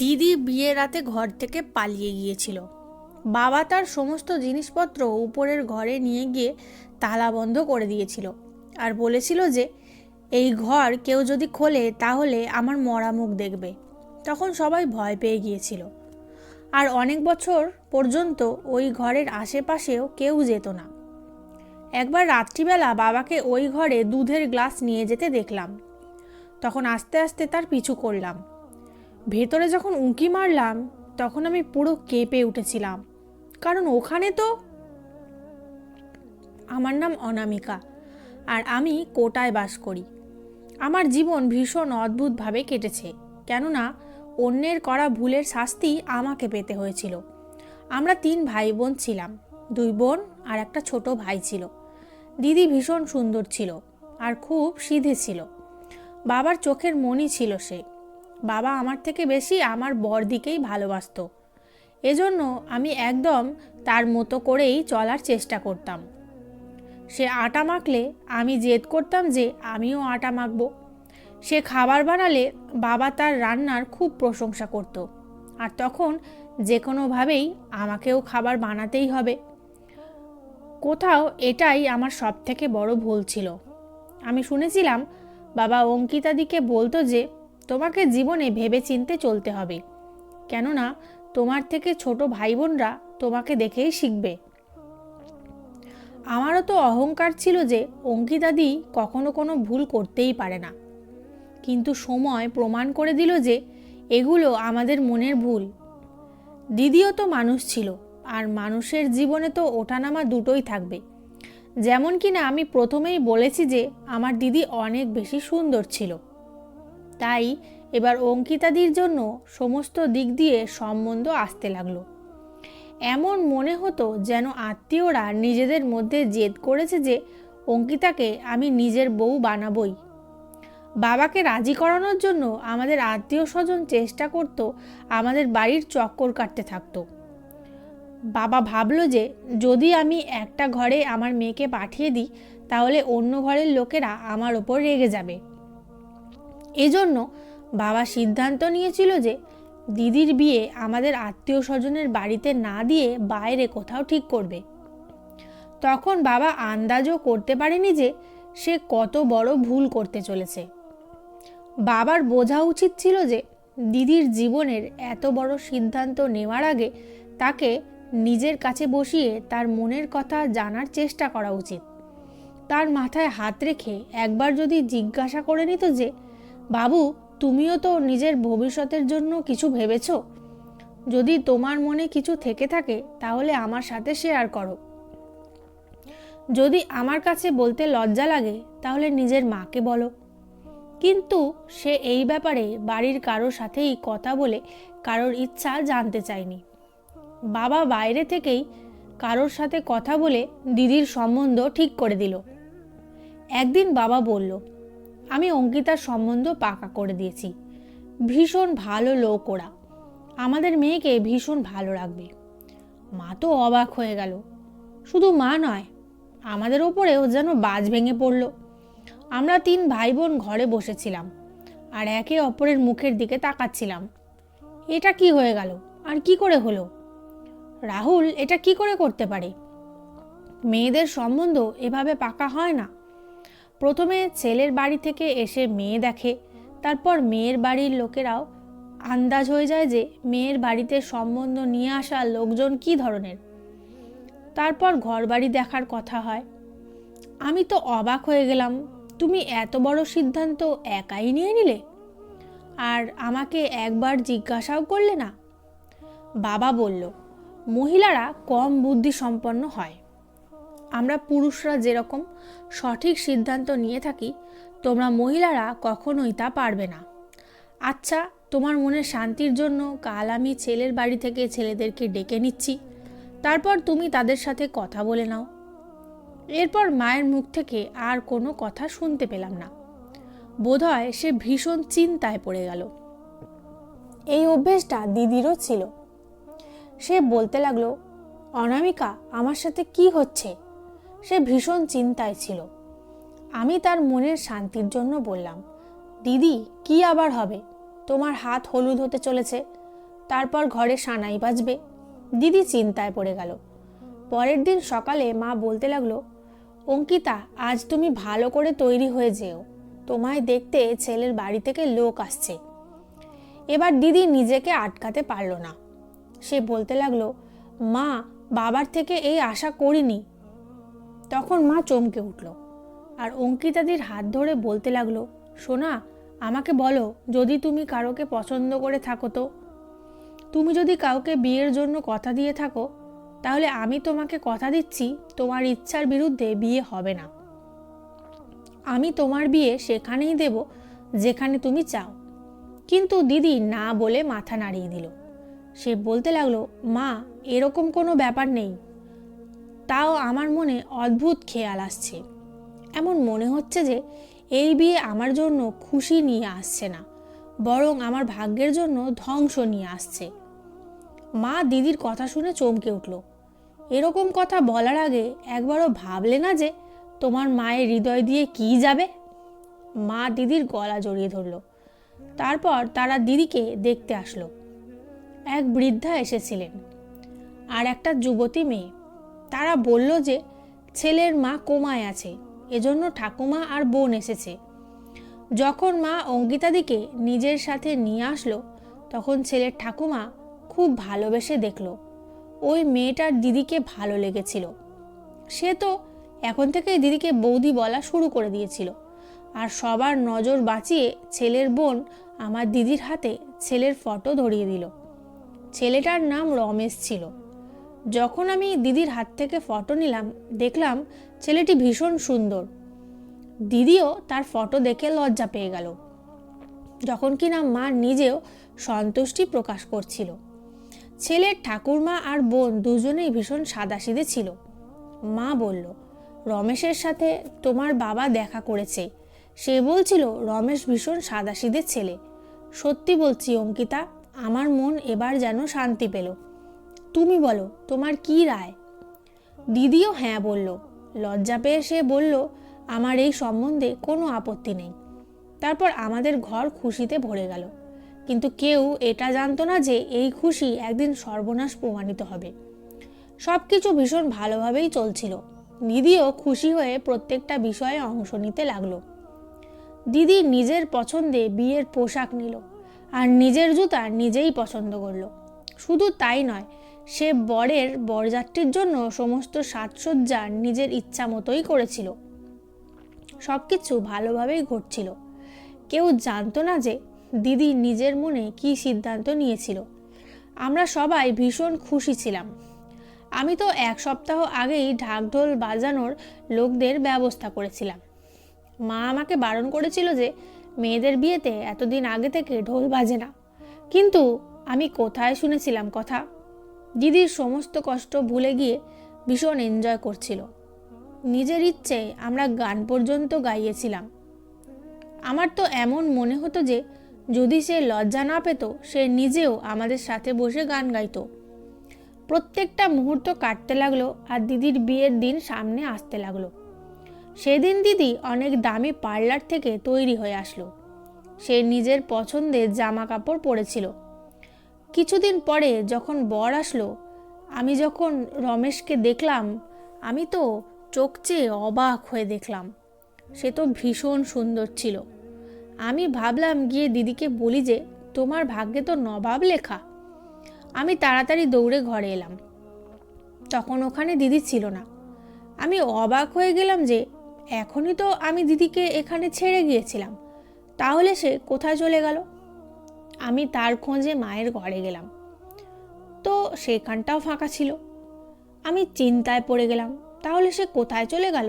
দিদি বিয়ের রাতে ঘর থেকে পালিয়ে গিয়েছিল। বাবা তার সমস্ত জিনিসপত্র উপরের ঘরে নিয়ে গিয়ে তালা বন্ধ করে দিয়েছিল আর বলেছিল যে এই ঘর কেউ যদি খোলে তাহলে আমার মরা মুখ দেখবে। তখন সবাই ভয় পেয়ে গিয়েছিল আর অনেক বছর পর্যন্ত ওই ঘরের আশেপাশেও কেউ যেত না। একবার রাত্রিবেলা বাবাকে ওই ঘরে দুধের গ্লাস নিয়ে যেতে দেখলাম। তখন আস্তে আস্তে তার পিছু করলাম। ভেতরে যখন উঁকি মারলাম তখন আমি পুরো কেঁপে উঠেছিলাম, কারণ ওখানে তো আমার নাম অনামিকা আর আমি কোটায় বাস করি। আমার জীবন ভীষণ অদ্ভুতভাবে কেটেছে, কেননা অন্যের করা ভুলের শাস্তি আমাকে পেতে হয়েছিল। আমরা 3 ভাই বোন ছিলাম, 2 বোন আর একটা ছোট ভাই ছিল। দিদি ভীষণ সুন্দর ছিল আর খুব সিধে ছিল। বাবার চোখের মণি ছিল সে। বাবা আমার থেকে বেশি আমার বড়দিকেই ভালোবাসতো। এজন্য আমি একদম তার মতো করেই চলার চেষ্টা করতাম। সে আটা মাখলে আমি জেদ করতাম যে আমিও আটা মাখবো। সে খাবার বানালে বাবা তার রান্নার খুব প্রশংসা করত, আর তখন যে কোনোভাবেই আমাকেও খাবার বানাতেই হবে। কোথাও এটাই আমার সব থেকে বড় ভুল ছিল। আমি শুনেছিলাম বাবা অঙ্কিতাদিকে বলতো যে তোমাকে জীবনে ভেবে চিনতে চলতে হবে, কেননা তোমার থেকে ছোট ভাই বোনরা তোমাকে দেখেই শিখবে। আমারও তো অহংকার ছিল যে অঙ্কিতাদি কখনো কোনো ভুল করতেই পারে না, কিন্তু সময় প্রমাণ করে দিল যে এগুলো আমাদের মনের ভুল। দিদিও তো মানুষ ছিল, আর মানুষের জীবনে তো ওঠানামা দুটোই থাকবে। যেমন কিনা আমি প্রথমেই বলেছি যে আমার দিদি অনেক বেশি সুন্দর ছিল, তাই এবার অঙ্কিতাদির জন্য সমস্ত দিক দিয়ে সম্বন্ধ আসতে লাগলো। এমন মনে হতো যেন আত্মীয়রা নিজেদের মধ্যে জেদ করেছে যে অঙ্কিতাকে আমি নিজের বউ বানাবই। বাবাকে রাজি করানোর জন্য আমাদের আত্মীয় স্বজন চেষ্টা করত, আমাদের বাড়ির চক্কর কাটতে থাকতো। বাবা ভাবলো যে যদি আমি একটা ঘরে আমার মেয়েকে পাঠিয়ে দিই তাহলে অন্য ঘরের লোকেরা আমার ওপর রেগে যাবে। এজন্য বাবা সিদ্ধান্ত নিয়েছিল যে দিদির বিয়ে আমাদের আত্মীয় স্বজনের বাড়িতে না দিয়ে বাইরে কোথাও ঠিক করবে। তখন বাবা আন্দাজও করতে পারেনি যে সে কত বড় ভুল করতে চলেছে। বাবার বোঝা উচিত ছিল যে দিদির জীবনের এত বড় সিদ্ধান্ত নেওয়ার আগে তাকে নিজের কাছে বসিয়ে তার মনের কথা জানার চেষ্টা করা উচিত। তার মাথায় হাত রেখে একবার যদি জিজ্ঞাসা করে নিত যে বাবু, তুমিও তো নিজের ভবিষ্যতের জন্য কিছু ভেবেছ, যদি তোমার মনে কিছু থেকে থাকে তাহলে আমার সাথে শেয়ার করো। যদি আমার কাছে বলতে লজ্জা লাগে তাহলে নিজের মাকে বলো। কিন্তু সে এই ব্যাপারে বাড়ির কারোর সাথেই কথা বলে কারোর ইচ্ছা জানতে চায়নি। বাবা বাইরে থেকেই কারোর সাথে কথা বলে দিদির সম্বন্ধ ঠিক করে দিল। একদিন বাবা বলল, আমি অঙ্কিতার সম্বন্ধ পাকা করে দিয়েছি। ভীষণ ভালো লোক ওরা, আমাদের মেয়েকে ভীষণ ভালো রাখবে। মা তো অবাক হয়ে গেল। শুধু মা নয়, আমাদের ওপরেও যেন বাজ ভেঙে পড়ল। আমরা 3 ভাই বোন ঘরে বসেছিলাম আর একে অপরের মুখের দিকে তাকাচ্ছিলাম। এটা কি হয়ে গেল, আর কি করে হলো? রাহুল এটা কি করে করতে পারে? মেয়েদের সম্বন্ধ এভাবে পাকা হয় না। প্রথমে ছেলের বাড়ি থেকে এসে মেয়ে দেখে, তারপর মেয়ের বাড়ির লোকেরাও আন্দাজ হয়ে যায় যে মেয়ের বাড়িতে সম্বন্ধ নিয়ে আসা লোকজন কি ধরনের। তারপর ঘরবাড়ি দেখার কথা হয়। আমি তো অবাক হয়ে গেলাম, তুমি এত বড় সিদ্ধান্ত একাই নিয়ে নিলে আর আমাকে একবার জিজ্ঞাসাও করলে না। বাবা বলল, মহিলারা কম বুদ্ধি সম্পন্ন হয়। আমরা পুরুষরা যেরকম সঠিক সিদ্ধান্ত নিয়ে থাকি, তোমরা মহিলারা কখনোই তা পারবে না। আচ্ছা, তোমার মনের শান্তির জন্য কাল আমি ছেলের বাড়ি থেকে ছেলেদেরকে ডেকে নিচ্ছি, তারপর তুমি তাদের সাথে কথা বলে নাও। এরপর মায়ের মুখ থেকে আর কোনো কথা শুনতে পেলাম না। বোধহয় সে ভীষণ চিন্তায় পড়ে গেল। এই অভ্যেসটা দিদিরও ছিল। সে বলতে লাগলো, অনামিকা, আমার সাথে কি হচ্ছে? সে ভীষণ চিন্তায় ছিল। আমি তার মনের শান্তির জন্য বললাম, দিদি, কি আবার হবে? তোমার হাত হলুদ হতে চলেছে, তারপর ঘরে সানাই বাজবে। দিদি চিন্তায় পড়ে গেল। পরের দিন সকালে মা বলতে লাগলো, অঙ্কিতা, আজ তুমি ভালো করে তৈরি হয়ে যেও, তোমায় দেখতে ছেলের বাড়ি থেকে লোক আসছে। এবার দিদি নিজেকে আটকাতে পারল না। সে বলতে লাগলো, মা, বাবার থেকে এই আশা করিনি। তখন মা চমকে উঠল আর অঙ্কিতাদির হাত ধরে বলতে লাগলো, সোনা, আমাকে বলো, যদি তুমি কারোকে পছন্দ করে থাকো তো, তুমি যদি কাউকে বিয়ের জন্য কথা দিয়ে থাকো, তাহলে আমি তোমাকে কথা দিচ্ছি তোমার ইচ্ছার বিরুদ্ধে বিয়ে হবে না। আমি তোমার বিয়ে সেখানেই দেব যেখানে তুমি চাও। কিন্তু দিদি না বলে মাথা নাড়িয়ে দিল। সে বলতে লাগলো, মা, এরকম কোনো ব্যাপার নেই। তাও আমার মনে অদ্ভুত খেয়াল আসছে। এমন মনে হচ্ছে যে এই বিয়ে আমার জন্য খুশি নিয়ে আসছে না, বরং আমার ভাগ্যের জন্য ধ্বংস নিয়ে আসছে। মা দিদির কথা শুনে চমকে উঠল। এরকম কথা বলার আগে একবারও ভাবলে না যে তোমার মায়ের হৃদয় দিয়ে কি যাবে? মা দিদির গলা জড়িয়ে ধরল। তারপর তারা দিদিকে দেখতে আসলো। এক বৃদ্ধা এসেছিলেন আর একটা যুবতী মেয়ে। তারা বলল যে ছেলের মা কোমায় আছে, এজন্য ঠাকুমা আর বোন এসেছে। যখন মা অঙ্কিতাদিকে নিজের সাথে নিয়ে আসলো, তখন ছেলের ঠাকুমা খুব ভালোবেসে দেখলো ওই মেয়েটার দিদিকে ভালো লেগেছিল। সে তো এখন থেকেই দিদিকে বৌদি বলা শুরু করে দিয়েছিল। আর সবার নজর বাঁচিয়ে ছেলের বোন আমার দিদির হাতে ছেলের ফটো ধরিয়ে দিল। ছেলেটার নাম রমেশ ছিল। যখন আমি দিদির হাত থেকে ফটো নিলাম, দেখলাম ছেলেটি ভীষণ সুন্দর। দিদিও তার ফটো দেখে লজ্জা পেয়ে গেল, যখন কিনা মা নিজেও সন্তুষ্টি প্রকাশ করছিল। ছেলের ঠাকুরমা আর বোন দুজনেই ভীষণ সাদাসিধে ছিল। মা বলল, রমেশের সাথে তোমার বাবা দেখা করেছে। সে বলছিল রমেশ ভীষণ সাদাসিধে ছেলে। সত্যি বলছি অঙ্কিতা, আমার মন এবার যেন শান্তি পেল। তুমি বলো, তোমার কি রায়? দিদিও হ্যাঁ বলল। লজ্জা পেয়ে সে বলল, আমার এই সম্বন্ধে কোনো আপত্তি নেই। তারপর আমাদের ঘর খুশিতে ভরে গেল। কিন্তু কেউ এটা জানতো না যে এই খুশি একদিন সর্বনাশ প্রমাণিত হবে। সব কিছু ভীষণ ভালোভাবেই চলছিল। দিদিও খুশি হয়ে প্রত্যেকটা বিষয়ে অংশ নিতে লাগলো। দিদি নিজের পছন্দে বিয়ের পোশাক নিল আর নিজের জুতা নিজেই পছন্দ করলো। শুধু তাই নয়, সে বরের বরযাত্রীর জন্য সমস্ত সাজসজ্জা নিজের ইচ্ছা মতোই করেছিল। সব কিছু ভালোভাবেই ঘটছিল। কেউ জানতো না যে দিদি নিজের মনে কী সিদ্ধান্ত নিয়েছিল। আমরা সবাই ভীষণ খুশি ছিলাম। আমি তো এক সপ্তাহ আগেই ঢাকঢোল বাজানোর লোকদের ব্যবস্থা করেছিলাম। মা আমাকে বারণ করেছিল যে মেয়েদের বিয়েতে এতদিন আগে থেকে ঢোল বাজে না, কিন্তু আমি কোথায় শুনেছিলাম কথা। দিদির সমস্ত কষ্ট ভুলে গিয়ে ভীষণ এনজয় করছিল। নিজের ইচ্ছে আমরা গান পর্যন্ত গাইয়েছিলাম। আমার তো এমন মনে হতো যে যদি সে লজ্জা না পেত, সে নিজেও আমাদের সাথে বসে গান গাইতো। প্রত্যেকটা মুহূর্ত কাটতে লাগলো আর দিদির বিয়ের দিন সামনে আসতে লাগলো। সেদিন দিদি অনেক দামি পার্লার থেকে তৈরি হয়ে আসলো। সে নিজের পছন্দের জামা কাপড় পরেছিল। কিছুদিন পরে যখন বর আসলো, আমি যখন রমেশকে দেখলাম, আমি তো চোখ চেয়ে অবাক হয়ে দেখলাম। সে তো ভীষণ সুন্দর ছিল। আমি ভাবলাম গিয়ে দিদিকে বলি যে তোমার ভাগ্যে তো নবাব লেখা। আমি তাড়াতাড়ি দৌড়ে ঘরে এলাম। তখন ওখানে দিদি ছিল না। আমি অবাক হয়ে গেলাম যে এখনই তো আমি দিদিকে এখানে ছেড়ে গিয়েছিলাম, তাহলে সে কোথায় চলে গেল? আমি তার খোঁজে মায়ের ঘরে গেলাম, তো সেখানটাও ফাঁকা ছিল। আমি চিন্তায় পড়ে গেলাম, তাহলে সে কোথায় চলে গেল?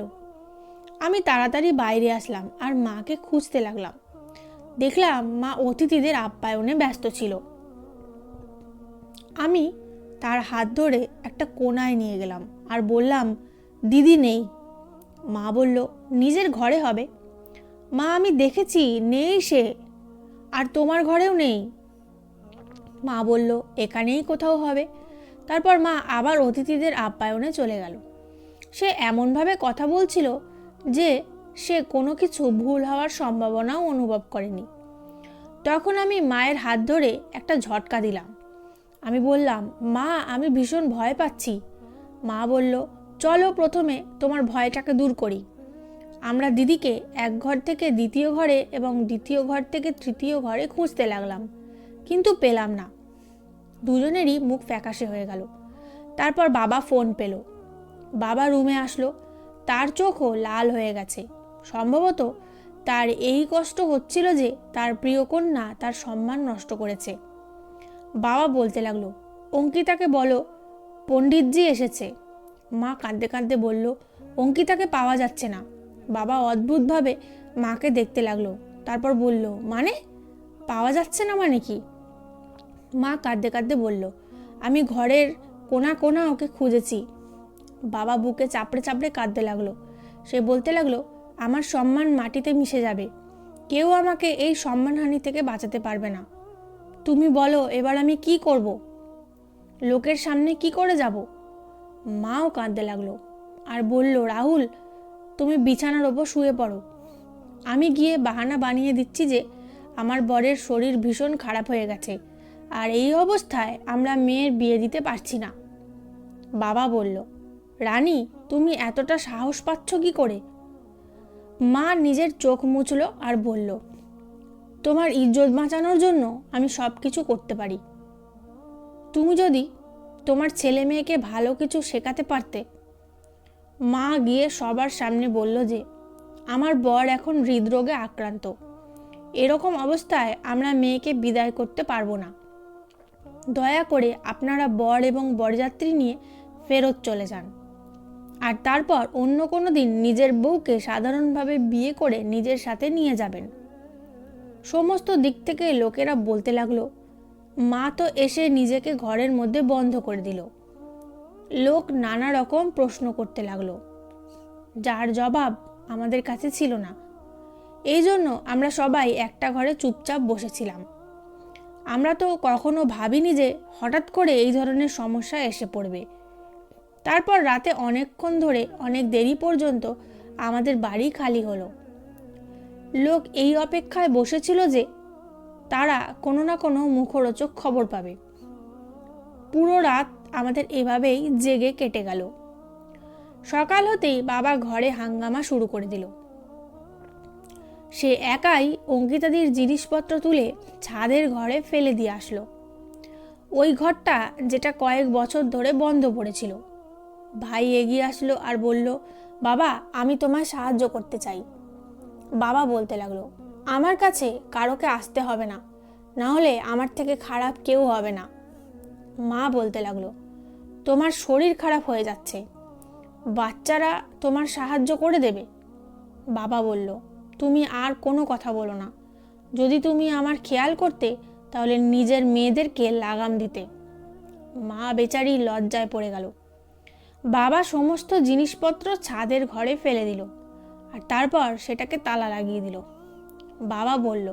আমি তাড়াতাড়ি বাইরে আসলাম আর মাকে খুঁজতে লাগলাম। দেখলাম মা অতিথিদের আপ্যায়নে ব্যস্ত ছিল। আমি তার হাত ধরে একটা কোণায় নিয়ে গেলাম আর বললাম, দিদি নেই। মা বলল, নিজের ঘরে হবে। মা, আমি দেখেছি নেই সে, আর তোমার ঘরেও নেই। মা বলল, এখানেই কোথাও হবে। তারপর মা আবার অতিথিদের আপ্যায়নে চলে গেল। সে এমনভাবে কথা বলছিল যে সে কোনো কিছু ভুল হওয়ার সম্ভাবনাও অনুভব করেনি। তখন আমি মায়ের হাত ধরে একটা ঝটকা দিলাম। আমি বললাম, মা, আমি ভীষণ ভয় পাচ্ছি। মা বলল, চলো প্রথমে তোমার ভয়টাকে দূর করি। আমরা দিদিকে এক ঘর থেকে দ্বিতীয় ঘরে এবং দ্বিতীয় ঘর থেকে তৃতীয় ঘরে খুঁজতে লাগলাম, কিন্তু পেলাম না। দুজনেরই মুখ ফ্যাকাশে হয়ে গেল। তারপর বাবা ফোন পেল। বাবা রুমে আসলো। তার চোখও লাল হয়ে গেছে। সম্ভবত তার এই কষ্ট হচ্ছিল যে তার প্রিয় কন্যা তার সম্মান নষ্ট করেছে। বাবা বলতে লাগলো, অঙ্কিতাকে বলো পণ্ডিতজি এসেছে। মা কাঁদতে কাঁদতে বলল, অঙ্কিতাকে পাওয়া যাচ্ছে না। বাবা অদ্ভুতভাবে মাকে দেখতে লাগলো। তারপর বলল, মানে পাওয়া যাচ্ছে না মানে কি? মা কাঁদতে কাঁদতে বলল, আমি ঘরের কোনা কোনা ওকে খুঁজেছি। বাবা বুকে চাপড়ে চাপড়ে কাঁদতে লাগলো। সে বলতে লাগলো, আমার সম্মান মাটিতে মিশে যাবে। কেউ আমাকে এই সম্মানহানি থেকে বাঁচাতে পারবে না। তুমি বলো এবার আমি কি করব? লোকের সামনে কি করে যাব? মাও কাঁদতে লাগলো আর বলল, রাহুল, তুমি বিছানার ওপর শুয়ে পড়ো। আমি গিয়ে বাহানা বানিয়ে দিচ্ছি যে আমার বরের শরীর ভীষণ খারাপ হয়ে গেছে, আর এই অবস্থায় আমরা মেয়ের বিয়ে দিতে পারছি না। বাবা বলল, রানী, তুমি এতটা সাহস পাচ্ছ কি করে? মা নিজের চোখ মুছল আর বলল, তোমার ইজ্জত বাঁচানোর জন্য আমি সব কিছু করতে পারি। তুমি যদি তোমার ছেলে মেয়েকে ভালো কিছু শেখাতে পারতে। মা গিয়ে সবার সামনে বলল যে আমার বর এখন হৃদরোগে আক্রান্ত। এরকম অবস্থায় আমরা মেয়েকে বিদায় করতে পারবো না। দয়া করে আপনারা বর এবং বরযাত্রী নিয়ে ফেরত চলে যান, আর তারপর অন্য কোনো দিন নিজের বউকে সাধারণভাবে বিয়ে করে নিজের সাথে নিয়ে যাবেন। সমস্ত দিক থেকে লোকেরা বলতে লাগলো। মা তো এসে নিজেকে ঘরের মধ্যে বন্ধ করে দিল। লোক নানা রকম প্রশ্ন করতে লাগলো, যার জবাব আমাদের কাছে ছিল না। এই জন্য আমরা সবাই একটা ঘরে চুপচাপ বসেছিলাম। আমরা তো কখনো ভাবিনি যে হঠাৎ করে এই ধরনের সমস্যা এসে পড়বে। তারপর রাতে অনেকক্ষণ ধরে অনেক দেরি পর্যন্ত আমাদের বাড়ি খালি হলো। লোক এই অপেক্ষায় বসেছিল যে তারা কোনো না কোনো মুখরোচক খবর পাবে। পুরো রাত আমাদের এভাবেই জেগে কেটে গেল। সকাল হতেই বাবা ঘরে হাঙ্গামা শুরু করে দিল। সে একাই অঙ্কিতাদির জিনিসপত্র তুলে ছাদের ঘরে ফেলে দিয়ে আসলো। ওই ঘরটা যেটা কয়েক বছর ধরে বন্ধ পড়েছিল। ভাই এগিয়ে আসলো আর বলল, বাবা, আমি তোমায় সাহায্য করতে চাই। বাবা বলতে লাগলো, আমার কাছে কারোকে আসতে হবে না, না হলে আমার থেকে খারাপ কেউ হবে না। মা বলতে লাগলো, তোমার শরীর খারাপ হয়ে যাচ্ছে, বাচ্চারা তোমার সাহায্য করে দেবে। বাবা বলল, তুমি আর কোনো কথা বলো না। যদি তুমি আমার খেয়াল করতে তাহলে নিজের মেয়েদেরকে লাগাম দিতে। মা বেচারি লজ্জায় পড়ে গেল। বাবা সমস্ত জিনিসপত্র ছাদের ঘরে ফেলে দিল আর তারপর সেটাকে তালা লাগিয়ে দিল। বাবা বলল,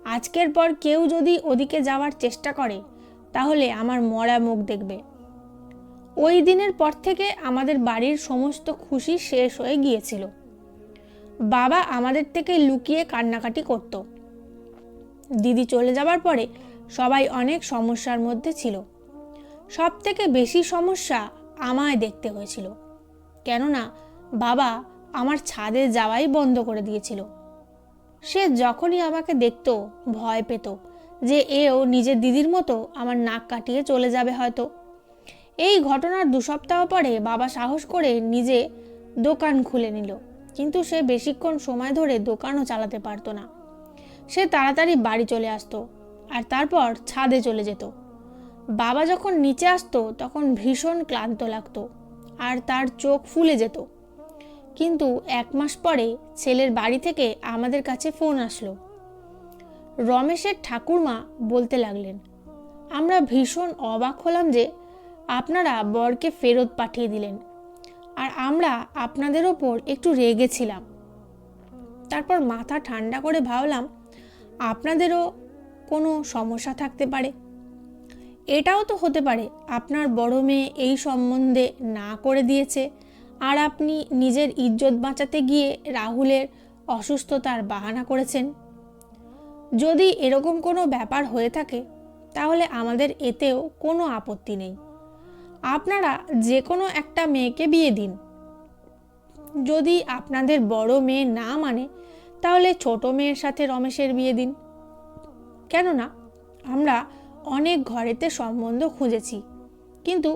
আজকের পর কেউ যদি ওদিকে যাওয়ার চেষ্টা করে তাহলে আমার মরা মুখ দেখবে। ওই দিনের পর থেকে আমাদের বাড়ির সমস্ত খুশি শেষ হয়ে গিয়েছিল। বাবা আমাদের থেকে লুকিয়ে কান্নাকাটি করত। দিদি চলে যাবার পরে সবাই অনেক সমস্যার মধ্যে ছিল। সব থেকে বেশি সমস্যা আমায় দেখতে হয়েছিল, কেননা বাবা আমার ছাদে যাওয়াই বন্ধ করে দিয়েছিল। সে যখনই আমাকে দেখত ভয় পেত যে এও নিজের দিদির মতো আমার নাক কাটিয়ে চলে যাবে হয়তো। এই ঘটনার 2 সপ্তাহ পরে বাবা সাহস করে নিজে দোকান খুলে নিল, কিন্তু সে বেশিক্ষণ সময় ধরে দোকানও চালাতে পারতো না। সে তাড়াতাড়ি বাড়ি চলে আসতো আর তারপর ছাদে চলে যেত। বাবা যখন নিচে আসতো তখন ভীষণ ক্লান্ত লাগতো আর তার চোখ ফুলে যেত। কিন্তু 1 মাস পরে ছেলের বাড়ি থেকে আমাদের কাছে ফোন আসলো। রমেশের ঠাকুরমা বলতে লাগলেন, আমরা ভীষণ অবাক হলাম যে আপনারা বরকে ফেরত পাঠিয়ে দিলেন, আর আমরা আপনাদের ওপর একটু রেগেছিলাম। তারপর মাথা ঠান্ডা করে ভাবলাম আপনাদেরও কোনো সমস্যা থাকতে পারে। এটাও তো হতে পারে আপনার বড় মেয়ে এই সম্বন্ধে না করে দিয়েছে আর আপনি নিজের ইজ্জত বাঁচাতে গিয়ে রাহুলের অসুস্থতার বাহানা করেছেন। যদি এরকম কোনো ব্যাপার হয়ে থাকে তাহলে আমাদের এতেও কোনো আপত্তি নেই। আপনারা যে কোনো একটা মেয়েকে বিয়ে দিন। যদি আপনাদের বড় মেয়ে না মানে তাহলে ছোট মেয়ের সাথে রমেশের বিয়ে দিন। কেননা আমরা অনেক ঘরেতে সম্বন্ধ খুঁজেছি, কিন্তু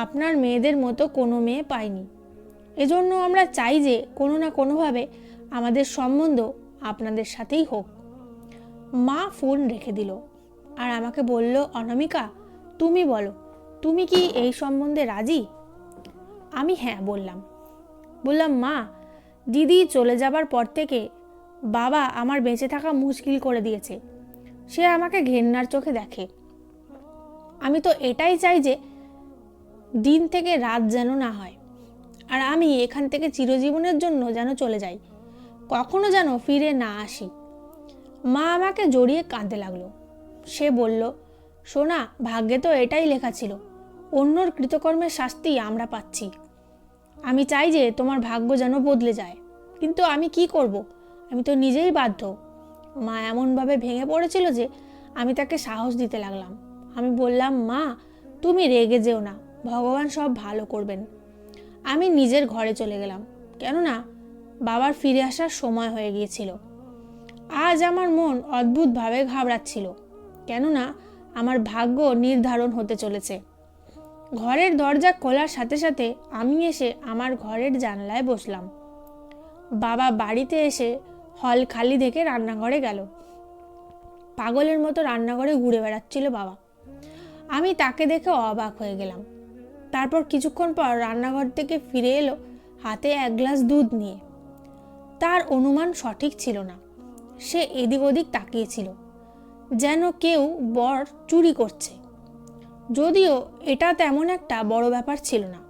আপনার মেয়েদের মতো কোনো মেয়ে পাইনি। এজন্য আমরা চাই যে কোনো না কোনোভাবে আমাদের সম্বন্ধ আপনাদের সাথেই হোক। মা ফোন রেখে দিল আর আমাকে বলল, অনামিকা, তুমি বলো, তুমি কি এই সম্বন্ধে রাজি? আমি হ্যাঁ বললাম, মা, দিদি চলে যাবার পর থেকে বাবা আমার বেঁচে থাকা মুশকিল করে দিয়েছে। সে আমাকে ঘেন্নার চোখে দেখে। আমি তো এটাই চাই যে দিন থেকে রাত যেন না হয়, আর আমি এখান থেকে চিরজীবনের জন্য যেন চলে যাই, কখনো যেন ফিরে না আসি। মা আমাকে জড়িয়ে কাঁদতে লাগলো। সে বলল, সোনা, ভাগ্যে তো এটাই লেখা ছিল, অন্যর কৃতকর্মের শাস্তি আমরা পাচ্ছি। আমি চাই যে তোমার ভাগ্য যেন বদলে যায়, কিন্তু আমি কি করব? আমি তো নিজেই বাধ্য। মা এমনভাবে ভেঙে পড়েছিল যে আমি তাকে সাহস দিতে লাগলাম। আমি বললাম, মা, তুমি রেগে যেও না, ভগবান সব ভালো করবেন। আমি নিজের ঘরে চলে গেলাম, কেননা বাবার ফিরে আসার সময় হয়ে গিয়েছিল। আজ আমার মন অদ্ভুতভাবে ঘাবড়াচ্ছিল, কেননা আমার ভাগ্য নির্ধারণ হতে চলেছে। ঘরের দরজা খোলার সাথে সাথে আমি এসে আমার ঘরের জানলায় বসলাম। বাবা বাড়িতে এসে হল খালি দেখে রান্নাঘরে গেল। পাগলের মতো রান্নাঘরে ঘুরে বেড়াচ্ছিল বাবা। আমি তাকে দেখে অবাক হয়ে গেলাম। তারপর কিছুক্ষণ পর রান্নাঘর থেকে ফিরে এলো হাতে এক গ্লাস দুধ নিয়ে। তার অনুমান সঠিক ছিল না। সে এদিক ওদিক তাকিয়েছিল, যেন কেউ বর চুরি করছে। যদিও এটা তেমন একটা বড় ব্যাপার ছিল না।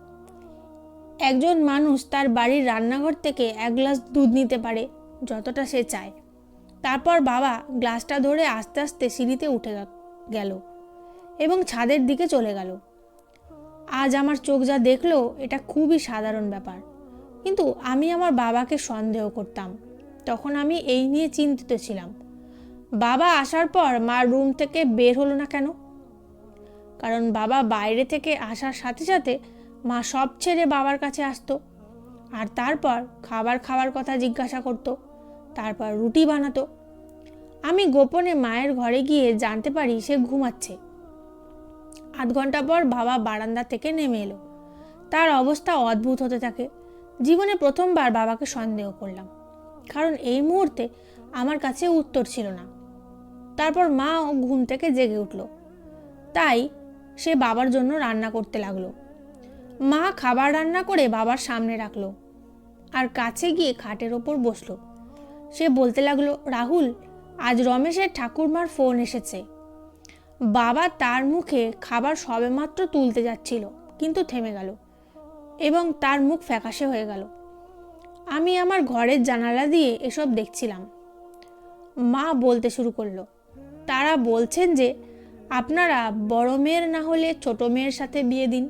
একজন মানুষ তার বাড়ির রান্নাঘর থেকে এক গ্লাস দুধ নিতে পারে যতটা সে চায়। তারপর বাবা গ্লাসটা ধরে আস্তে আস্তে সিঁড়িতে উঠে গেল এবং ছাদের দিকে চলে গেল। আজ আমার চোখ যা দেখলো এটা খুবই সাধারণ ব্যাপার, কিন্তু আমি আমার বাবাকে সন্দেহ করতাম। তখন আমি এই নিয়ে চিন্তিত ছিলাম। বাবা আসার পর মা রুম থেকে বের হলো না কেন? কারণ বাবা বাইরে থেকে আসার সাথে সাথে মা সব ছেড়ে বাবার কাছে আসতো, আর তারপর খাবার খাওয়ার কথা জিজ্ঞাসা করত, তারপর রুটি বানাতো। আমি গোপনে মায়ের ঘরে গিয়ে জানতে পারি সে ঘুমাচ্ছে। আধ ঘন্টা পর বাবা বারান্দা থেকে নেমে এলো। তার অবস্থা অদ্ভুত হতে থাকে। জীবনে প্রথমবার বাবাকে সন্দেহ করলাম, কারণ এই মুহূর্তে আমার কাছে উত্তর ছিল না। তারপর মাও ঘুম থেকে জেগে উঠল, তাই সে বাবার জন্য রান্না করতে লাগলো। মা খাবার রান্না করে বাবার সামনে রাখলো আর কাছে গিয়ে খাটের ওপর বসলো। সে বলতে লাগলো, রাহুল, আজ রমেশের ঠাকুরমার ফোন এসেছে। বাবা তার মুখে খাবার সবেমাত্র তুলতে যাচ্ছিল, কিন্তু থেমে গেল এবং তার মুখ ফ্যাকাশে হয়ে গেল। আমি আমার ঘরের জানালা দিয়ে এসব দেখছিলাম। মা বলতে শুরু করলো, তারা বলছেন যে আপনারা বড় মেয়ের না হলে ছোট মেয়ের সাথে বিয়ে দিন।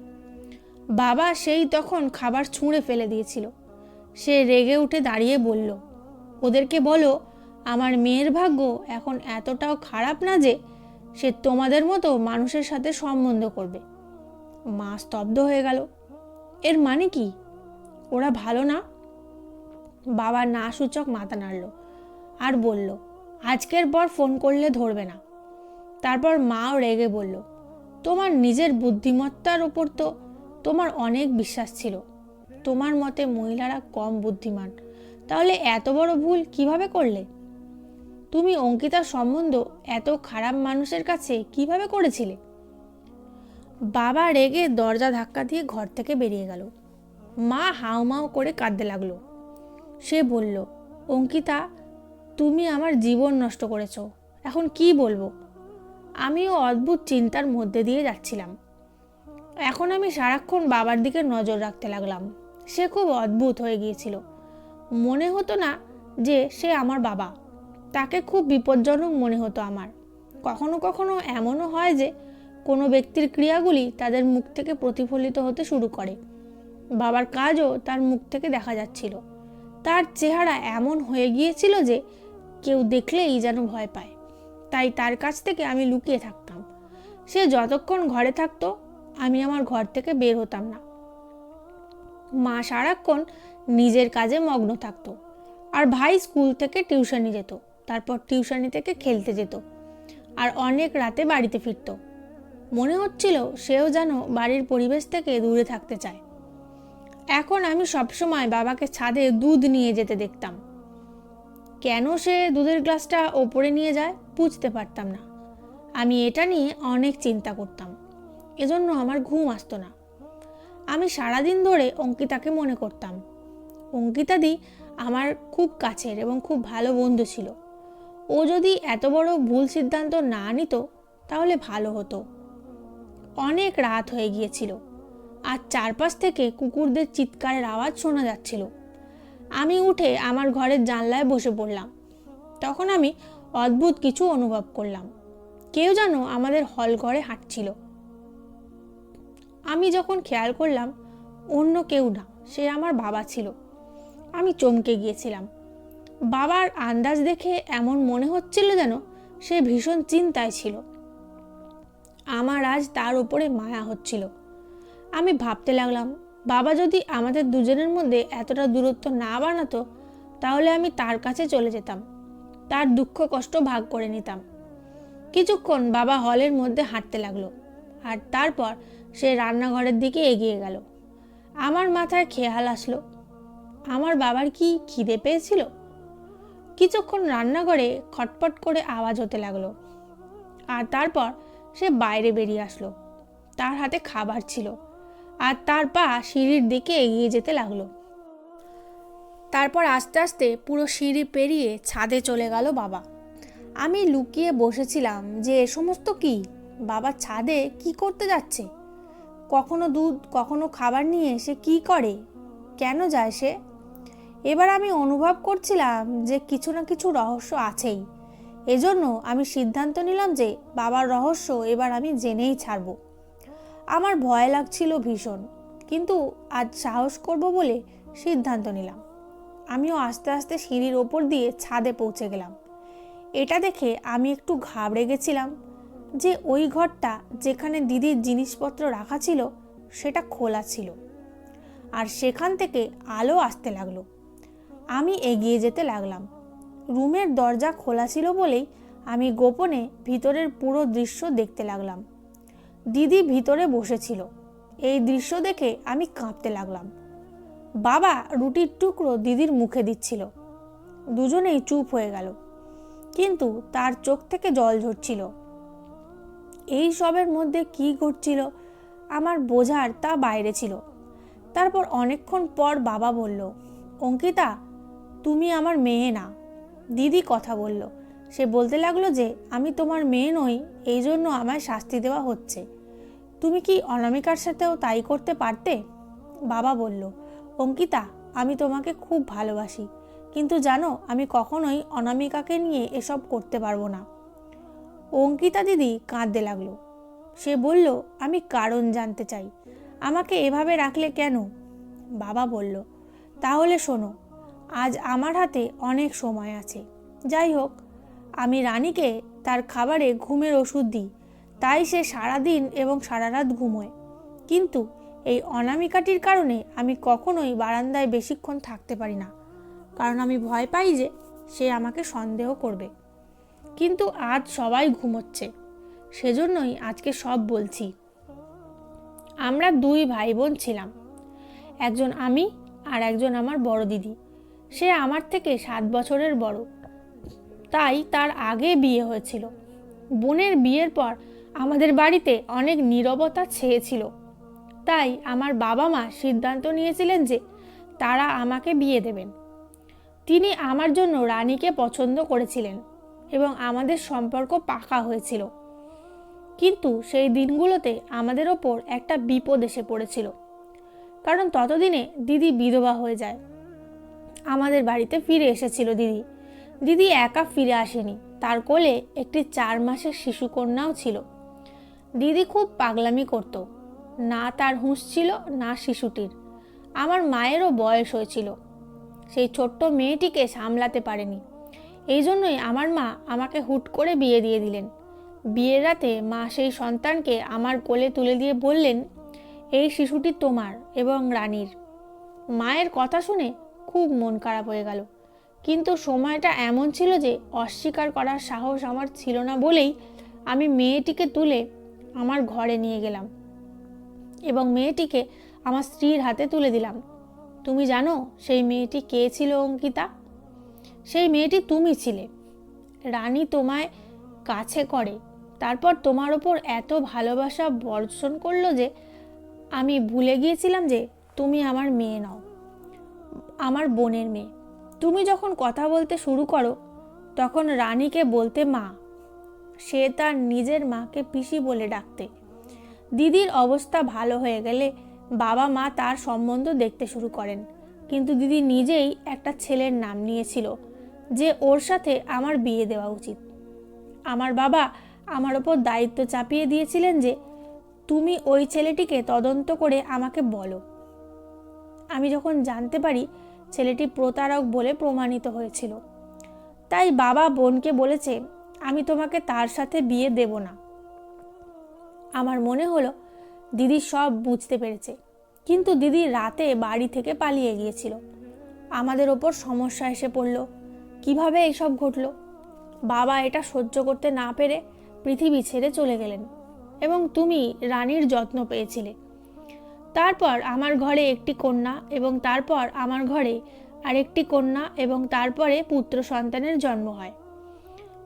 বাবা সেই তখন খাবার ছুঁড়ে ফেলে দিয়েছিল। সে রেগে উঠে দাঁড়িয়ে বলল, ওদেরকে বলো আমার মেয়ের ভাগ্য এখন এতটাও খারাপ না যে সে তোমাদের মতো মানুষের সাথে সম্বন্ধ করবে। মা স্তব্ধ হয়ে গেল। এর মানে কি? ওরা ভালো না? বাবা না সূচক মাথা নাড়ল আর বলল, আজকের পর ফোন করলে ধরবে না। তারপর মাও রেগে বলল, তোমার নিজের বুদ্ধিমত্তার উপর তো তোমার অনেক বিশ্বাস ছিল। তোমার মতে মহিলারা কম বুদ্ধিমান, তাহলে এত বড় ভুল কিভাবে করলে? তুমি অঙ্কিতার সম্বন্ধ এত খারাপ মানুষের কাছে কিভাবে করেছিলে? বাবা রেগে দরজা ধাক্কা দিয়ে ঘর থেকে বেরিয়ে গেল। মা হাউমাউ করে কাঁদতে লাগলো। সে বলল, অঙ্কিতা, তুমি আমার জীবন নষ্ট করেছ। এখন কি বলবো? আমিও অদ্ভুত চিন্তার মধ্যে দিয়ে যাচ্ছিলাম। এখন আমি সারাক্ষণ বাবার দিকে নজর রাখতে লাগলাম। সে খুব অদ্ভুত হয়ে গিয়েছিল। মনে হতো না যে সে আমার বাবা। তাকে খুব বিপজ্জনক মনে হতো আমার। কখনো কখনো এমনও হয় যে কোনো ব্যক্তির ক্রিয়াগুলি তাদের মুখ থেকে প্রতিফলিত হতে শুরু করে। বাবার কাজও তার মুখ থেকে দেখা যাচ্ছিল। তার চেহারা এমন হয়ে গিয়েছিল যে কেউ দেখলেই যেন ভয় পায়। তাই তার কাছ থেকে আমি লুকিয়ে থাকতাম। সে যতক্ষণ ঘরে থাকতো আমি আমার ঘর থেকে বের হতাম না। মা সারাক্ষণ নিজের কাজে মগ্ন থাকতো, আর ভাই স্কুল থেকে টিউশনি যেত, তারপর টিউশনি থেকে খেলতে যেত, আর অনেক রাতে বাড়িতে ফিরত। মনে হচ্ছিল সেও যেন বাড়ির পরিবেশ থেকে দূরে থাকতে চায়। এখন আমি সবসময় বাবাকে ছাদে দুধ নিয়ে যেতে দেখতাম। কেন সে দুধের গ্লাসটা ওপরে নিয়ে যায় বুঝতে পারতাম না। আমি এটা নিয়ে অনেক চিন্তা করতাম, এজন্য আমার ঘুম আসতো না। আমি সারাদিন ধরে অঙ্কিতাকে মনে করতাম। অঙ্কিতাদি আমার খুব কাছের এবং খুব ভালো বন্ধু ছিল। ও যদি এত বড় ভুল সিদ্ধান্ত না নিত তাহলে ভালো হতো। অনেক রাত হয়ে গিয়েছিল, আর চারপাশ থেকে কুকুরদের চিৎকারের আওয়াজ শোনা যাচ্ছিল। আমি উঠে আমার ঘরের জানলায় বসে পড়লাম। তখন আমি অদ্ভুত কিছু অনুভব করলাম। কেউ যেন আমাদের হল ঘরে হাঁটছিল। আমি যখন খেয়াল করলাম অন্য কেউ না, সে আমার বাবা ছিল। আমি চমকে গিয়েছিলাম। বাবার আন্দাজ দেখে এমন মনে হচ্ছিল যেন সে ভীষণ চিন্তায় ছিল। আমার আজ তার উপরে মায়া হচ্ছিল। আমি ভাবতে লাগলাম, বাবা যদি আমাদের দুজনের মধ্যে এতটা দূরত্ব না বানাতো তাহলে আমি তার কাছে চলে যেতাম, তার দুঃখ কষ্ট ভাগ করে নিতাম। কিছুক্ষণ বাবা হলের মধ্যে হাঁটতে লাগলো, আর তারপর সে রান্নাঘরের দিকে এগিয়ে গেল। আমার মাথায় খেয়াল আসলো, আমার বাবার কি খিদে পেয়েছিল? কিছুক্ষণ রান্নাঘরে খটপট করে আওয়াজ হতে লাগলো, আর তারপর সে বাইরে বেরিয়ে আসলো। তার হাতে খাবার ছিল, আর তার পা সিঁড়ির দিকে এগিয়ে যেতে লাগলো। তারপর আস্তে আস্তে পুরো সিঁড়ি পেরিয়ে ছাদে চলে গেল বাবা। আমি লুকিয়ে বসেছিলাম যে এ সমস্ত কি, বাবা ছাদে কি করতে যাচ্ছে? কখনো দুধ কখনো খাবার নিয়ে সে কি করে, কেন যায় সে? এবার আমি অনুভব করছিলাম যে কিছু না কিছু রহস্য আছেই। এজন্য আমি সিদ্ধান্ত নিলাম যে বাবার রহস্য এবার আমি জেনেই ছাড়ব। আমার ভয় লাগছিল ভীষণ, কিন্তু আজ সাহস করব বলে সিদ্ধান্ত নিলাম। আমিও আস্তে আস্তে সিঁড়ির ওপর দিয়ে ছাদে পৌঁছে গেলাম। এটা দেখে আমি একটু ঘাবড়ে গেছিলাম যে ওই ঘরটা যেখানে দিদির জিনিসপত্র রাখা ছিল সেটা খোলা ছিল, আর সেখান থেকে আলো আসতে লাগলো। আমি এগিয়ে যেতে লাগলাম। রুমের দরজা খোলা ছিল বলেই আমি গোপনে ভিতরের পুরো দৃশ্য দেখতে লাগলাম। দিদি ভিতরে বসেছিল। এই দৃশ্য দেখে আমি কাঁপতে লাগলাম। বাবা রুটির টুকরো দিদির মুখে দিচ্ছিল। দুজনেই চুপ হয়ে গেল, কিন্তু তার চোখ থেকে জল ঝরছিল। এই সবের মধ্যে কি ঘটছিল আমার বোঝার তা বাইরে ছিল। তারপর অনেকক্ষণ পর বাবা বলল, অঙ্কিতা, তুমি আমার মেয়ে না। দিদি কথা বলল। সে বলতে লাগলো যে আমি তোমার মেয়ে নই, এই জন্য আমায় শাস্তি দেওয়া হচ্ছে। তুমি কি অনামিকার সাথেও তাই করতে পারতে? বাবা বলল, অঙ্কিতা, আমি তোমাকে খুব ভালোবাসি, কিন্তু জানো আমি কখনোই অনামিকাকে নিয়ে এসব করতে পারবো না। অঙ্কিতা দিদি কাঁদতে লাগলো। সে বলল, আমি কারণ জানতে চাই, আমাকে এভাবে রাখলে কেন? বাবা বলল, তাহলে শোনো, আজ আমার হাতে অনেক সময় আছে। যাই হোক, আমি রানীকে তার খাবারে ঘুমের ওষুধ দিই, তাই সে সারাদিন এবং সারা রাত ঘুমোয়। কিন্তু এই অনামিকাটির কারণে আমি কখনোই বারান্দায় বেশিক্ষণ থাকতে পারি না, কারণ আমি ভয় পাই যে সে আমাকে সন্দেহ করবে। কিন্তু আজ সবাই ঘুমোচ্ছে, সেজন্যই আজকে সব বলছি। আমরা দুই ভাই বোন ছিলাম, একজন আমি আর একজন আমার বড় দিদি। সে আমার থেকে 7 বছরের বড়, তাই তার আগে বিয়ে হয়েছিল। বোনের বিয়ের পর আমাদের বাড়িতে অনেক নীরবতা ছেয়েছিল, তাই আমার বাবা মা সিদ্ধান্ত নিয়েছিলেন যে তারা আমাকে বিয়ে দেবেন। তিনি আমার জন্য রানীকে পছন্দ করেছিলেন এবং আমাদের সম্পর্ক পাকা হয়েছিল। কিন্তু সেই দিনগুলোতে আমাদের ওপর একটা বিপদ এসে পড়েছিল, কারণ ততদিনে দিদি বিধবা হয়ে যায়। আমাদের বাড়িতে ফিরে এসেছিল দিদি। দিদি একা ফিরে আসেনি, তার কোলে একটি 4 মাসের শিশুকন্যাও ছিল। দিদি খুব পাগলামি করত, না তার হুঁশ ছিল না শিশুটির। আমার মায়েরও বয়স হয়েছিল, সেই ছোট্ট মেয়েটিকে সামলাতে পারেনি। এই জন্যই আমার মা আমাকে হুট করে বিয়ে দিয়ে দিলেন। বিয়ের রাতে মা সেই সন্তানকে আমার কোলে তুলে দিয়ে বললেন, এই শিশুটি তোমার এবং রানীর। মায়ের কথা শুনে খুব মন খারাপ হয়ে গেল, কিন্তু সময়টা এমন ছিল যে অস্বীকার করার সাহস আমার ছিল না বলেই আমি মেয়েটিকে তুলে আমার ঘরে নিয়ে গেলাম এবং মেয়েটিকে আমার স্ত্রীর হাতে তুলে দিলাম। তুমি জানো সেই মেয়েটি কে ছিল অঙ্কিতা? সেই মেয়েটি তুমি ছিলে। রানী তোমায় কাছে করে, তারপর তোমার ওপর এত ভালোবাসা বর্ষণ করলো যে আমি ভুলে গিয়েছিলাম যে তুমি আমার মেয়ে নও, আমার বোনের মেয়ে। তুমি যখন কথা বলতে শুরু করো তখন রানীকে বলতে মা, সে তার নিজের মাকে পিসি বলে ডাকতে। দিদির অবস্থা ভালো হয়ে গেলে বাবা মা তার সম্বন্ধ দেখতে শুরু করেন, কিন্তু দিদি নিজেই একটা ছেলের নাম নিয়েছিল যে ওর সাথে আমার বিয়ে দেওয়া উচিত। আমার বাবা আমার ওপর দায়িত্ব চাপিয়ে দিয়েছিলেন যে তুমি ওই ছেলেটিকে তদন্ত করে আমাকে বলো। আমি যখন জানতে পারি ছেলেটি প্রতারক বলে প্রমাণিত হয়েছিল, তাই বাবা বোনকে বলেছে আমি তোমাকে তার সাথে বিয়ে দেব না। আমার মনে হলো দিদি সব বুঝতে পেরেছে, কিন্তু দিদি রাতে বাড়ি থেকে পালিয়ে গিয়েছিল। আমাদের ওপর সমস্যা এসে পড়ল। কিভাবে এইসব ঘটল? বাবা এটা সহ্য করতে না পেরে পৃথিবী ছেড়ে চলে গেলেন এবং তুমি রানীর যত্ন পেয়েছিলে। তারপর আমার ঘরে একটি কন্যা এবং তারপর আমার ঘরে আরেকটি কন্যা এবং তারপরে পুত্র সন্তানের জন্ম হয়।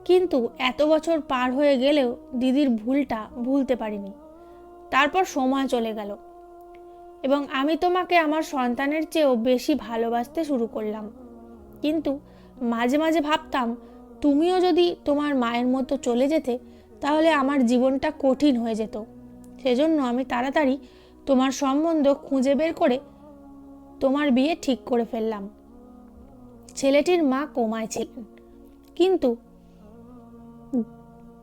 কিন্তু এত বছর পার হয়ে গেলেও দিদির ভুলটা ভুলতে পারিনি। তারপর সময় চলে গেল এবং আমি তোমাকে আমার সন্তানের চেয়েও বেশি ভালোবাসতে শুরু করলাম। কিন্তু মাঝে মাঝে ভাবতাম তুমিও যদি তোমার মায়ের মতো চলে যেতে তাহলে আমার জীবনটা কঠিন হয়ে যেত। সেজন্য আমি তাড়াতাড়ি তোমার সম্বন্ধ খুঁজে বের করে তোমার বিয়ে ঠিক করে ফেললাম। ছেলেটির মা কোমায় ছিলেন, কিন্তু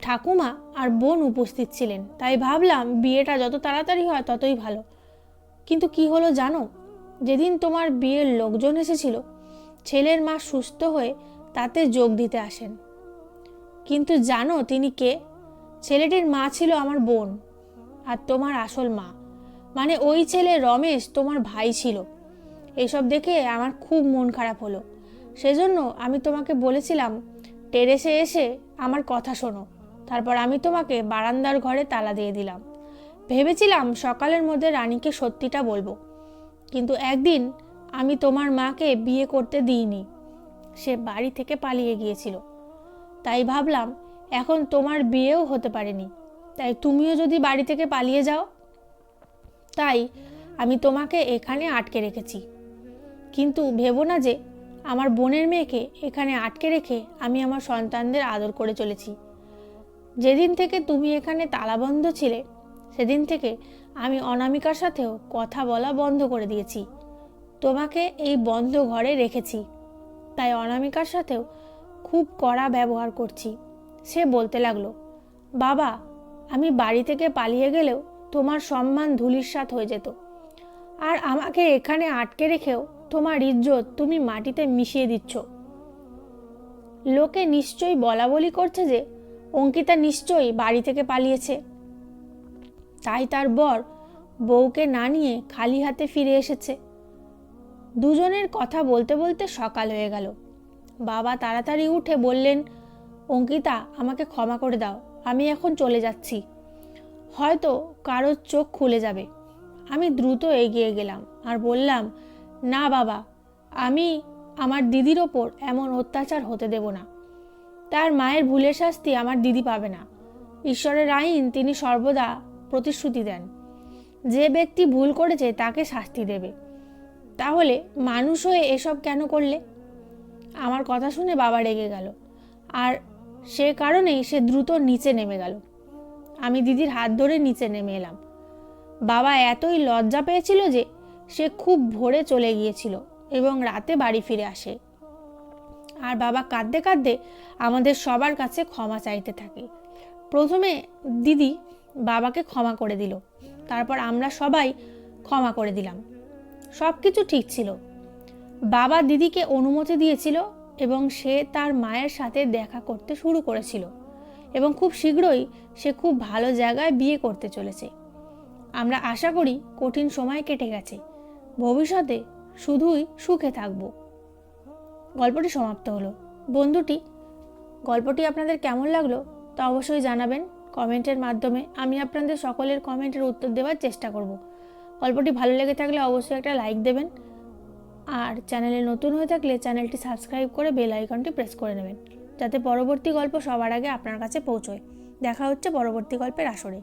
ঠাকুমা আর বোন উপস্থিত ছিলেন, তাই ভাবলাম বিয়েটা যত তাড়াতাড়ি হয় ততই ভালো। কিন্তু কি হলো জানো? যেদিন তোমার বিয়ের লোকজন এসেছিল, ছেলের মা সুস্থ হয়ে তাতে যোগ দিতে আসেন। কিন্তু জানো তিনি কে? ছেলেটির মা ছিল আমার বোন আর তোমার আসল মা, মানে ওই ছেলে রমেশ তোমার ভাই ছিল। এসব দেখে আমার খুব মন খারাপ হলো। সেজন্য আমি তোমাকে বলেছিলাম টেরেসে এসে আমার কথা শোনো। তারপর আমি তোমাকে বারান্দার ঘরে তালা দিয়ে দিলাম। ভেবেছিলাম সকালের মধ্যে রানীকে সত্যিটা বলবো, কিন্তু একদিন আমি তোমার মাকে বিয়ে করতে দিইনি। সে বাড়ি থেকে পালিয়ে গিয়েছিল। তাই ভাবলাম এখন তোমার বিয়েও হতে পারেনি, তাই তুমিও যদি বাড়ি থেকে পালিয়ে যাও। তাই আমি তোমাকে এখানে আটকে রেখেছি। কিন্তু ভেবো না যে আমার বোনের মেয়েকে এখানে আটকে রেখে আমি আমার সন্তানদের আদর করে চলেছি। যেদিন থেকে তুমি এখানে তালাবন্ধ ছিলে সেদিন থেকে আমি অনামিকার সাথেও কথা বলা বন্ধ করে দিয়েছি। তোমাকে এই বন্ধ ঘরে রেখেছি, তাই অনামিকার সাথেও খুব কড়া ব্যবহার করছি। সে বলতে লাগলো, বাবা আমি বাড়ি থেকে পালিয়ে গেলেও তোমার সম্মান ধূলিসাৎ হয়ে যেত, আর আমাকে এখানে আটকে রেখেও তোমার ইজ্জত তুমি মাটিতে মিশিয়ে দিচ্ছ। লোকে নিশ্চয়ই বলা বলি করছে যে অঙ্কিতা নিশ্চয়ই বাড়ি থেকে পালিয়েছে, তাই তার বর বউকে না নিয়ে খালি হাতে ফিরে এসেছে। দুজনের কথা বলতে বলতে সকাল হয়ে গেল। বাবা তাড়াতাড়ি উঠে বললেন, অঙ্কিতা আমাকে ক্ষমা করে দাও, আমি এখন চলে যাচ্ছি, হয়তো কারোর চোখ খুলে যাবে। আমি দ্রুত এগিয়ে গেলাম আর বললাম, না বাবা, আমি আমার দিদির ওপর এমন অত্যাচার হতে দেব না। তার মায়ের ভুলের শাস্তি আমার দিদি পাবে না। ঈশ্বরের আইন তিনি সর্বদা প্রতিশ্রুতি দেন, যে ব্যক্তি ভুল করেছে তাকে শাস্তি দেবে। তাহলে মানুষ হয়ে এসব কেন করলে? আমার কথা শুনে বাবা রেগে গেল, আর সে কারণেই সে দ্রুত নিচে নেমে গেল। আমি দিদির হাত ধরে নিচে নেমে এলাম। বাবা এতই লজ্জা পেয়েছিল যে সে খুব ভোরে চলে গিয়েছিল এবং রাতে বাড়ি ফিরে আসে। আর বাবা কাঁদতে কাঁদতে আমাদের সবার কাছে ক্ষমা চাইতে থাকে। প্রথমে দিদি বাবাকে ক্ষমা করে দিল, তারপর আমরা সবাই ক্ষমা করে দিলাম। সব কিছু ঠিক ছিল। বাবা দিদিকে অনুমতি দিয়েছিল এবং সে তার মায়ের সাথে দেখা করতে শুরু করেছিল এবং খুব শীঘ্রই সে খুব ভালো জায়গায় বিয়ে করতে চলেছে। আমরা আশা করি কঠিন সময় কেটে গেছে, ভবিষ্যতে শুধুই সুখে থাকব। গল্পটি সমাপ্ত হলো। গল্পটি আপনাদের কেমন লাগলো তা অবশ্যই জানাবেন কমেন্টের মাধ্যমে। আমি আপনাদের সকলের কমেন্টের উত্তর দেওয়ার চেষ্টা করব। গল্পটি ভালো লেগে থাকলে অবশ্যই একটা লাইক দেবেন, আর চ্যানেলে নতুন হয়ে থাকলে চ্যানেলটি সাবস্ক্রাইব করে বেল আইকনটি প্রেস করে নেবেন, যাতে পরবর্তী গল্প সবার আগে আপনার কাছে পৌঁছয়। দেখা হচ্ছে পরবর্তী গল্পের আসরে।